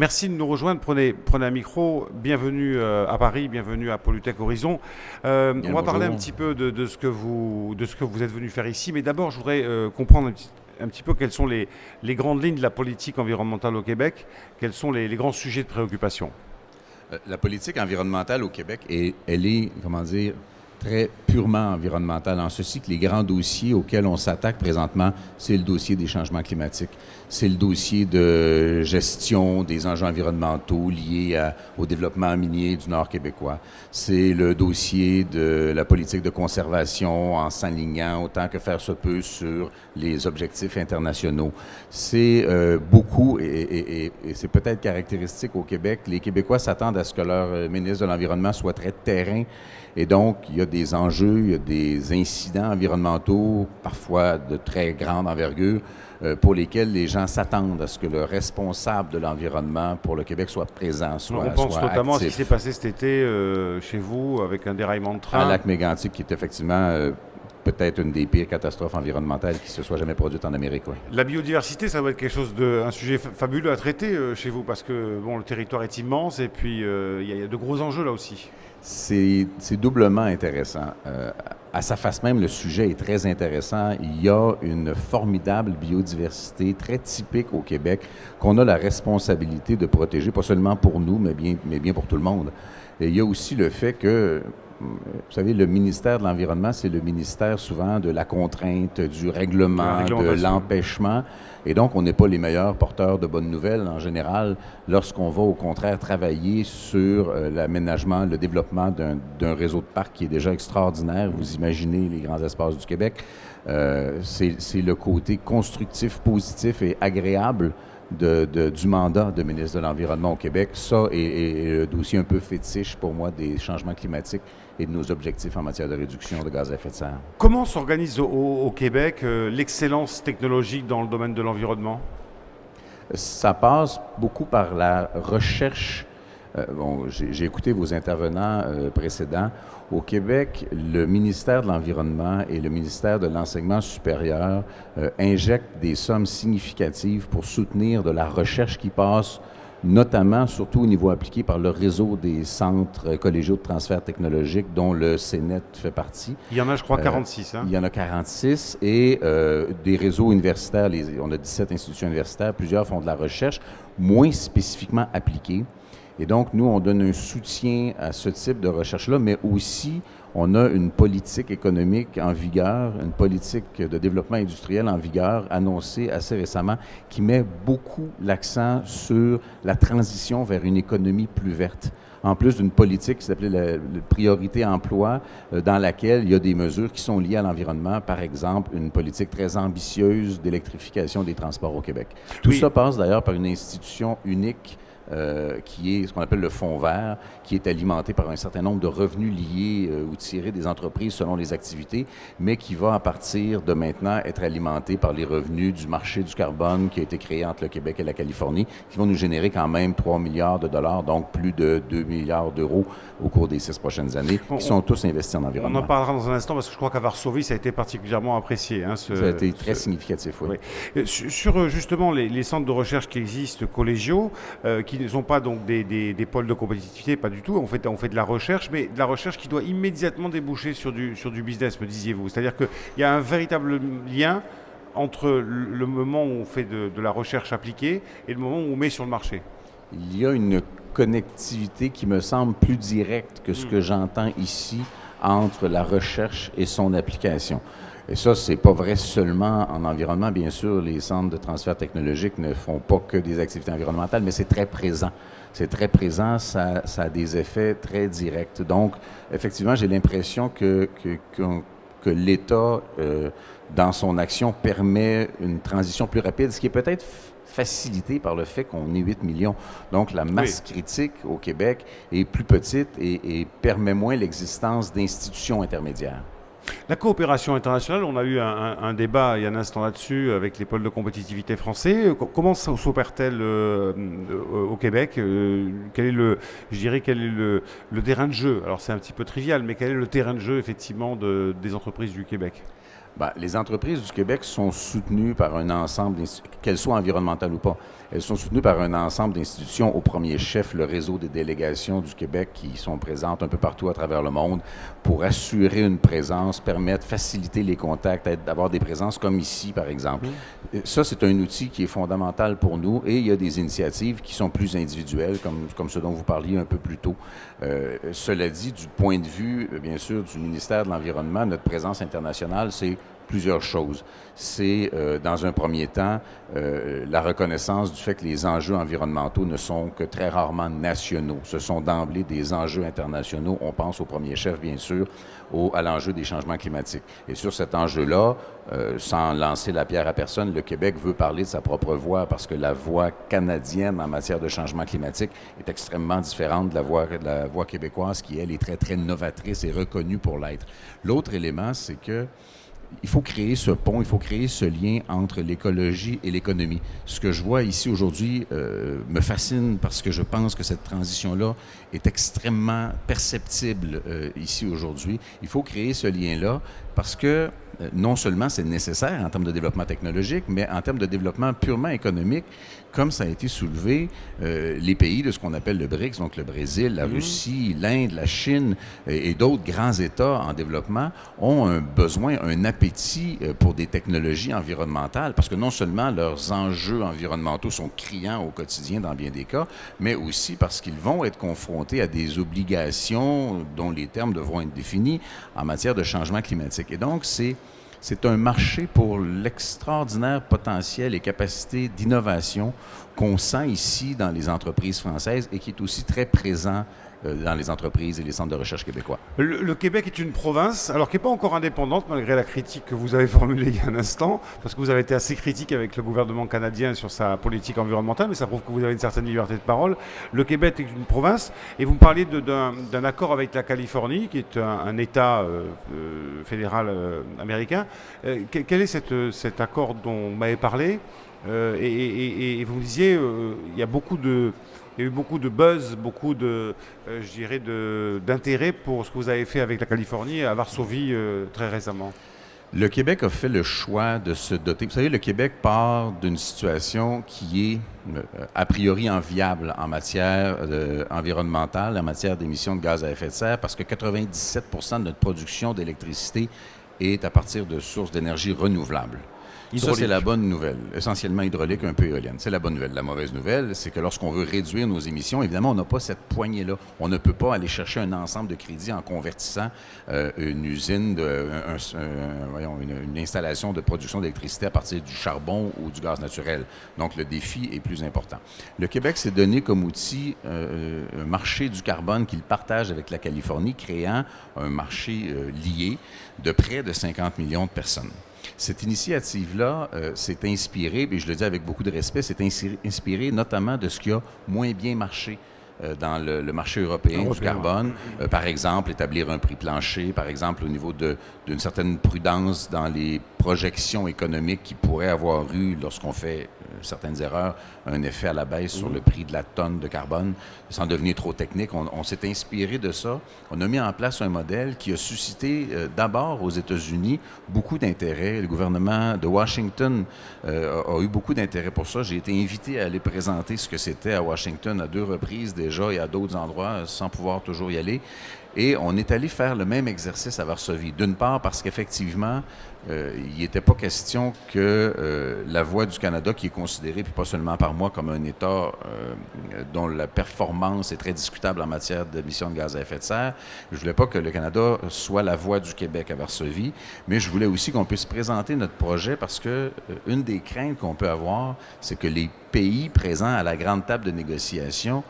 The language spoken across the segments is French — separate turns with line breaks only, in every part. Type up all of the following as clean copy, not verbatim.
Merci de nous rejoindre. Prenez un micro. Bienvenue à Paris, bienvenue à Polytech Horizon.
Bien,
On va parler un
bonjour.
petit peu de ce que vous êtes venu faire ici. Mais d'abord, je voudrais comprendre un petit peu quelles sont les grandes lignes de la politique environnementale au Québec. Quels sont les grands sujets de préoccupation?
La politique environnementale au Québec, elle est, comment dire, très purement environnementale, en ceci que les grands dossiers auxquels on s'attaque présentement, c'est le dossier des changements climatiques, c'est le dossier de gestion des enjeux environnementaux liés au développement minier du Nord québécois, c'est le dossier de la politique de conservation en s'alignant autant que faire se peut sur les objectifs internationaux. C'est beaucoup, et c'est peut-être caractéristique au Québec, les Québécois s'attendent à ce que leur ministre de l'Environnement soit très terrain. Et donc, il y a des enjeux, il y a des incidents environnementaux, parfois de très grande envergure, pour lesquels les gens s'attendent à ce que le responsable de l'environnement pour le Québec soit présent,
On
soit
pense notamment à ce qui s'est
actif.
passé cet été chez vous avec un déraillement de
À
train.
Lac-Mégantic, qui est effectivement peut-être une des pires catastrophes environnementales qui se soit jamais produite en Amérique. Oui.
La biodiversité, ça va être quelque chose un sujet fabuleux à traiter chez vous parce que bon, le territoire est immense et puis il y a de gros enjeux là aussi.
C'est doublement intéressant. À sa face même, le sujet est très intéressant. Il y a une formidable biodiversité très typique au Québec qu'on a la responsabilité de protéger, pas seulement pour nous, mais bien pour tout le monde. Et il y a aussi le fait que, vous savez, le ministère de l'Environnement, c'est le ministère souvent de la contrainte, du
De la
règlement, de
réglementation.
l'empêchement. Et donc, on n'est pas les meilleurs porteurs de bonnes nouvelles en général lorsqu'on va au contraire travailler sur l'aménagement, le développement d'un réseau de parcs qui est déjà extraordinaire. Vous imaginez les grands espaces du Québec. C'est le côté constructif, positif et agréable du mandat de ministre de l'Environnement au Québec. Ça est le dossier un peu fétiche pour moi des changements climatiques et de nos objectifs en matière de réduction de gaz à effet de serre.
Comment s'organise au Québec l'excellence technologique dans le domaine de l'environnement?
Ça passe beaucoup par la recherche. Bon, j'ai écouté vos intervenants précédents. Au Québec, le ministère de l'Environnement et le ministère de l'Enseignement supérieur injectent des sommes significatives pour soutenir de la recherche qui passe notamment, surtout au niveau appliqué, par le réseau des centres collégiaux de transfert technologique dont le CNET fait partie.
Il y en a, je crois, 46.
Il y en a 46 et des réseaux universitaires, on a 17 institutions universitaires, plusieurs font de la recherche moins spécifiquement appliquée. Et donc, nous, on donne un soutien à ce type de recherche-là, mais aussi, on a une politique économique en vigueur, une politique de développement industriel en vigueur, annoncée assez récemment, qui met beaucoup l'accent sur la transition vers une économie plus verte. En plus d'une politique qui s'appelait la priorité emploi, dans laquelle il y a des mesures qui sont liées à l'environnement, par exemple, une politique très ambitieuse d'électrification des transports au Québec. Tout ça passe d'ailleurs par une institution unique qui est ce qu'on appelle le fonds vert, qui est alimenté par un certain nombre de revenus liés ou tirés des entreprises selon les activités, mais qui va à partir de maintenant être alimenté par les revenus du marché du carbone qui a été créé entre le Québec et la Californie, qui vont nous générer quand même 3 milliards de dollars, donc plus de 2 milliards d'euros au cours des 6 prochaines années, qui sont tous investis en environnement.
On en parlera dans un instant parce que je crois qu'à Varsovie, ça a été particulièrement apprécié.
Ça a été très significatif, oui.
Sur justement les centres de recherche qui existent collégiaux, qui ne sont pas donc des pôles de compétitivité, pas du tout. On fait de la recherche, mais de la recherche qui doit immédiatement déboucher sur du business, me disiez-vous. C'est-à-dire qu'il y a un véritable lien entre le moment où on fait de la recherche appliquée et le moment où on met sur le marché.
Il y a une connectivité qui me semble plus directe que ce que j'entends ici entre la recherche et son application. Et ça, c'est pas vrai seulement en environnement. Bien sûr, les centres de transfert technologique ne font pas que des activités environnementales, mais c'est très présent. C'est très présent, ça a des effets très directs. Donc, effectivement, j'ai l'impression que l'État, dans son action, permet une transition plus rapide, ce qui est peut-être facilité par le fait qu'on est 8 millions. Donc, la masse critique au Québec est plus petite et permet moins l'existence d'institutions intermédiaires.
La coopération internationale, on a eu un débat il y a un instant là-dessus avec les pôles de compétitivité français. Comment s'opère-t-elle au Québec? Quel est le terrain de jeu? Alors c'est un petit peu trivial, mais quel est le terrain de jeu effectivement des entreprises du Québec?
Bien, les entreprises du Québec sont soutenues par un ensemble, qu'elles soient environnementales ou pas, elles sont soutenues par un ensemble d'institutions, au premier chef le réseau des délégations du Québec qui sont présentes un peu partout à travers le monde pour assurer une présence, permettre, faciliter les contacts, d'avoir des présences comme ici, par exemple. Ça, c'est un outil qui est fondamental pour nous et il y a des initiatives qui sont plus individuelles, comme ce dont vous parliez un peu plus tôt. Cela dit, du point de vue, bien sûr, du ministère de l'Environnement, notre présence internationale, c'est plusieurs choses. C'est, dans un premier temps, la reconnaissance du fait que les enjeux environnementaux ne sont que très rarement nationaux. Ce sont d'emblée des enjeux internationaux. On pense au premier chef, bien sûr, à l'enjeu des changements climatiques. Et sur cet enjeu-là, sans lancer la pierre à personne, le Québec veut parler de sa propre voix parce que la voix canadienne en matière de changement climatique est extrêmement différente de la voix québécoise qui, elle, est très, très novatrice et reconnue pour l'être. L'autre élément, c'est que il faut créer ce pont, il faut créer ce lien entre l'écologie et l'économie. Ce que je vois ici aujourd'hui me fascine parce que je pense que cette transition-là est extrêmement perceptible ici aujourd'hui. Il faut créer ce lien-là parce que non seulement c'est nécessaire en termes de développement technologique, mais en termes de développement purement économique, comme ça a été soulevé, les pays de ce qu'on appelle le BRICS, donc le Brésil, la Russie, l'Inde, la Chine et d'autres grands États en développement ont un besoin, un appétit pour des technologies environnementales, parce que non seulement leurs enjeux environnementaux sont criants au quotidien dans bien des cas, mais aussi parce qu'ils vont être confrontés à des obligations dont les termes devront être définis en matière de changement climatique. Et donc, c'est un marché pour l'extraordinaire potentiel et capacité d'innovation qu'on sent ici dans les entreprises françaises et qui est aussi très présent dans les entreprises et les centres de recherche québécois.
Le Québec est une province, alors qui n'est pas encore indépendante, malgré la critique que vous avez formulée il y a un instant, parce que vous avez été assez critique avec le gouvernement canadien sur sa politique environnementale, mais ça prouve que vous avez une certaine liberté de parole. Le Québec est une province, et vous me parliez d'un accord avec la Californie, qui est un État fédéral américain. Quel est cet accord dont vous m'avez parlé et vous me disiez, il y a eu beaucoup de buzz, beaucoup je dirais, d'intérêt pour ce que vous avez fait avec la Californie à Varsovie très récemment.
Le Québec a fait le choix de se doter. Vous savez, le Québec part d'une situation qui est a priori enviable en matière environnementale, en matière d'émissions de gaz à effet de serre, parce que 97 de notre production d'électricité est à partir de sources d'énergie renouvelables. Ça, c'est la bonne nouvelle. Essentiellement hydraulique, un peu éolienne. C'est la bonne nouvelle. La mauvaise nouvelle, c'est que lorsqu'on veut réduire nos émissions, évidemment, on n'a pas cette poignée-là. On ne peut pas aller chercher un ensemble de crédits en convertissant une usine, une installation de production d'électricité à partir du charbon ou du gaz naturel. Donc, le défi est plus important. Le Québec s'est donné comme outil un marché du carbone qu'il partage avec la Californie, créant un marché lié de près de 50 millions de personnes. Cette initiative-là s'est inspirée, et je le dis avec beaucoup de respect, s'est inspirée notamment de ce qui a moins bien marché dans le marché européen du carbone. Par exemple, établir un prix plancher, par exemple, au niveau d'une certaine prudence dans les projections économiques qui pourraient avoir eu, lorsqu'on fait certaines erreurs, un effet à la baisse sur le prix de la tonne de carbone, sans devenir trop technique. On s'est inspiré de ça. On a mis en place un modèle qui a suscité d'abord aux États-Unis beaucoup d'intérêt. Le gouvernement de Washington a eu beaucoup d'intérêt pour ça. J'ai été invité à aller présenter ce que c'était à Washington à 2 reprises déjà et à d'autres endroits sans pouvoir toujours y aller. Et on est allé faire le même exercice à Varsovie. D'une part, parce qu'effectivement, il n'était pas question que la voix du Canada, qui est considérée, puis pas seulement par moi, comme un État dont la performance est très discutable en matière d'émissions de gaz à effet de serre, je ne voulais pas que le Canada soit la voix du Québec à Varsovie, mais je voulais aussi qu'on puisse présenter notre projet parce que une des craintes qu'on peut avoir, c'est que les pays présents à la grande table de négociation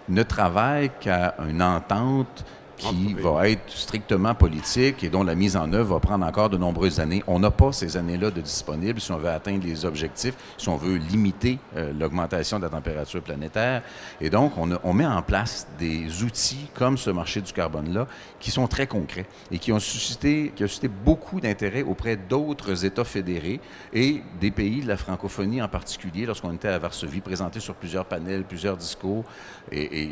ne travaillent qu'à une entente qui va être strictement politique et dont la mise en œuvre va prendre encore de nombreuses années. On n'a pas ces années-là de disponibles si on veut atteindre les objectifs, si on veut limiter l'augmentation de la température planétaire. Et donc, on met en place des outils comme ce marché du carbone-là qui sont très concrets et qui ont suscité beaucoup d'intérêt auprès d'autres États fédérés et des pays de la francophonie en particulier lorsqu'on était à Varsovie, présenté sur plusieurs panels, plusieurs discours. Et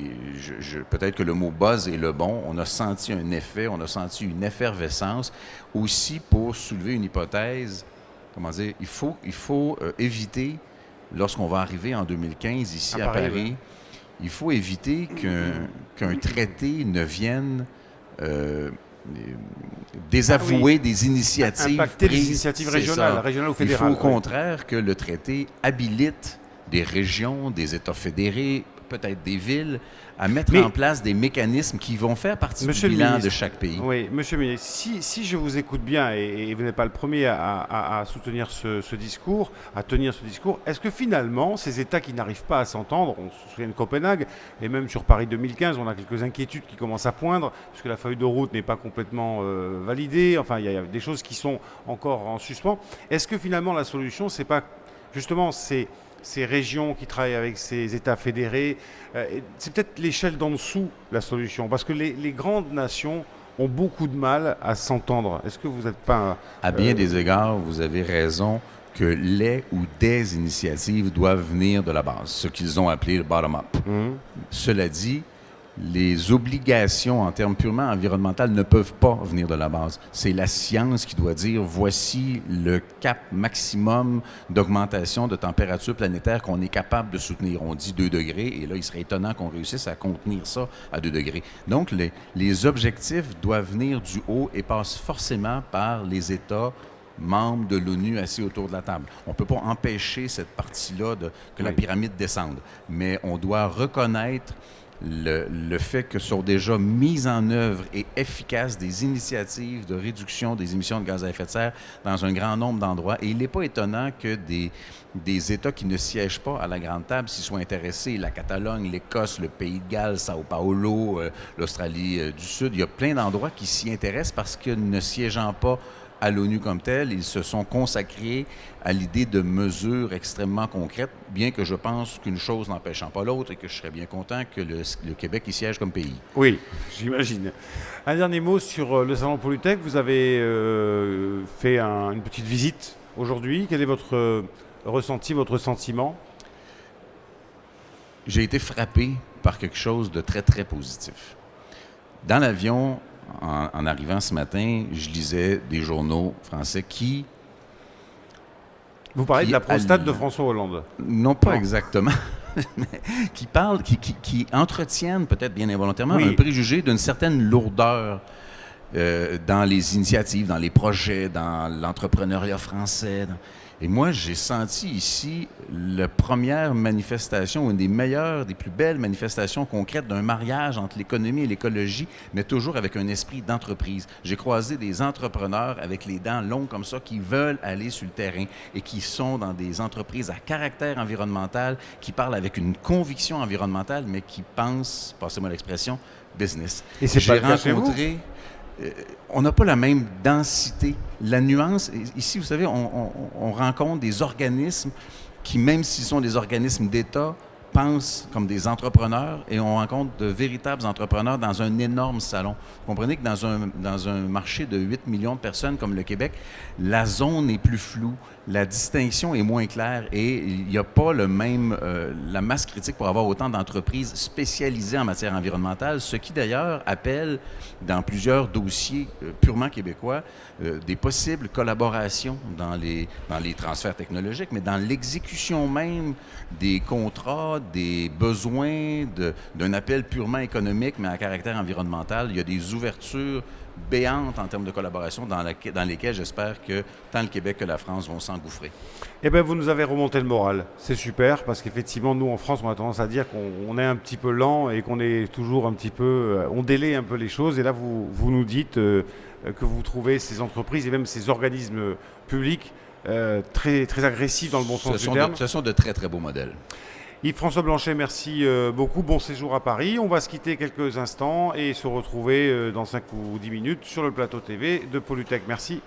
peut-être que le mot « buzz » est le bon. On a senti un effet, on a senti une effervescence. Aussi, pour soulever une hypothèse, comment dire, il faut éviter, lorsqu'on va arriver en 2015 ici à Paris,
oui.
il faut éviter qu'un traité ne vienne désavouer des initiatives
impacter
prises.
les initiatives régionales ou fédérales.
Il faut au contraire que le traité habilite des régions, des États fédérés, peut-être des villes, à mettre en place des mécanismes qui vont faire partie du bilan de chaque pays.
Oui, Monsieur le ministre, si je vous écoute bien, et vous n'êtes pas le premier à soutenir ce discours, à tenir ce discours, est-ce que finalement, ces États qui n'arrivent pas à s'entendre, on se souvient de Copenhague, et même sur Paris 2015, on a quelques inquiétudes qui commencent à poindre, puisque la feuille de route n'est pas complètement validée, enfin, il y a des choses qui sont encore en suspens. Est-ce que finalement, la solution, c'est pas justement ces régions qui travaillent avec ces États fédérés, c'est peut-être l'échelle d'en dessous la solution, parce que les grandes nations ont beaucoup de mal à s'entendre. Est-ce que vous n'êtes pas...
À bien des égards, vous avez raison que les ou des initiatives doivent venir de la base, ce qu'ils ont appelé le bottom-up. Cela dit, les obligations en termes purement environnementaux ne peuvent pas venir de la base. C'est la science qui doit dire voici le cap maximum d'augmentation de température planétaire qu'on est capable de soutenir. On dit 2 degrés et là, il serait étonnant qu'on réussisse à contenir ça à 2 degrés. Donc, les objectifs doivent venir du haut et passent forcément par les États membres de l'ONU assis autour de la table. On ne peut pas empêcher cette partie-là que la pyramide descende, mais on doit reconnaître le fait que sont déjà mises en œuvre et efficaces des initiatives de réduction des émissions de gaz à effet de serre dans un grand nombre d'endroits. Et il n'est pas étonnant que des États qui ne siègent pas à la grande table s'y soient intéressés. La Catalogne, l'Écosse, le Pays de Galles, Sao Paulo, l'Australie du Sud. Il y a plein d'endroits qui s'y intéressent parce que ne siégeant pas à l'ONU comme tel, ils se sont consacrés à l'idée de mesures extrêmement concrètes, bien que je pense qu'une chose n'empêchant pas l'autre et que je serais bien content que le Québec y siège comme pays.
Oui, j'imagine. Un dernier mot sur le Salon Polytech. Vous avez fait une petite visite aujourd'hui. Quel est votre ressenti, votre sentiment?
J'ai été frappé par quelque chose de très, très positif. Dans l'avion, en arrivant ce matin, je lisais des journaux français qui...
Vous parlez de la prostate de François Hollande?
Non, pas exactement. Mais qui entretiennent, peut-être bien involontairement, un préjugé d'une certaine lourdeur dans les initiatives, dans les projets, dans l'entrepreneuriat français. Et moi, j'ai senti ici la première manifestation, une des meilleures, des plus belles manifestations concrètes d'un mariage entre l'économie et l'écologie, mais toujours avec un esprit d'entreprise. J'ai croisé des entrepreneurs avec les dents longues comme ça qui veulent aller sur le terrain et qui sont dans des entreprises à caractère environnemental, qui parlent avec une conviction environnementale, mais qui pensent, passez-moi l'expression, business.
Et c'est pas le cas chez vous?
On n'a pas la même densité. La nuance, ici, vous savez, on rencontre des organismes qui, même s'ils sont des organismes d'État, pensent comme des entrepreneurs et on rencontre de véritables entrepreneurs dans un énorme salon. Vous comprenez que dans un marché de 8 millions de personnes comme le Québec, la zone est plus floue, la distinction est moins claire et il n'y a pas la masse critique pour avoir autant d'entreprises spécialisées en matière environnementale, ce qui d'ailleurs appelle dans plusieurs dossiers purement québécois des possibles collaborations dans les transferts technologiques, mais dans l'exécution même des contrats, des besoins d'un appel purement économique, mais à caractère environnemental. Il y a des ouvertures béantes en termes de collaboration dans lesquelles j'espère que tant le Québec que la France vont s'engouffrer.
Eh bien, vous nous avez remonté le moral. C'est super, parce qu'effectivement, nous, en France, on a tendance à dire qu'on est un petit peu lent et qu'on est toujours un petit peu... on délaie un peu les choses. Et là, vous nous dites que vous trouvez ces entreprises et même ces organismes publics très, très agressifs dans le bon sens du terme.
Ce sont de très, très beaux modèles.
Yves-François Blanchet, merci beaucoup. Bon séjour à Paris. On va se quitter quelques instants et se retrouver dans 5 ou 10 minutes sur le plateau TV de Polytech. Merci.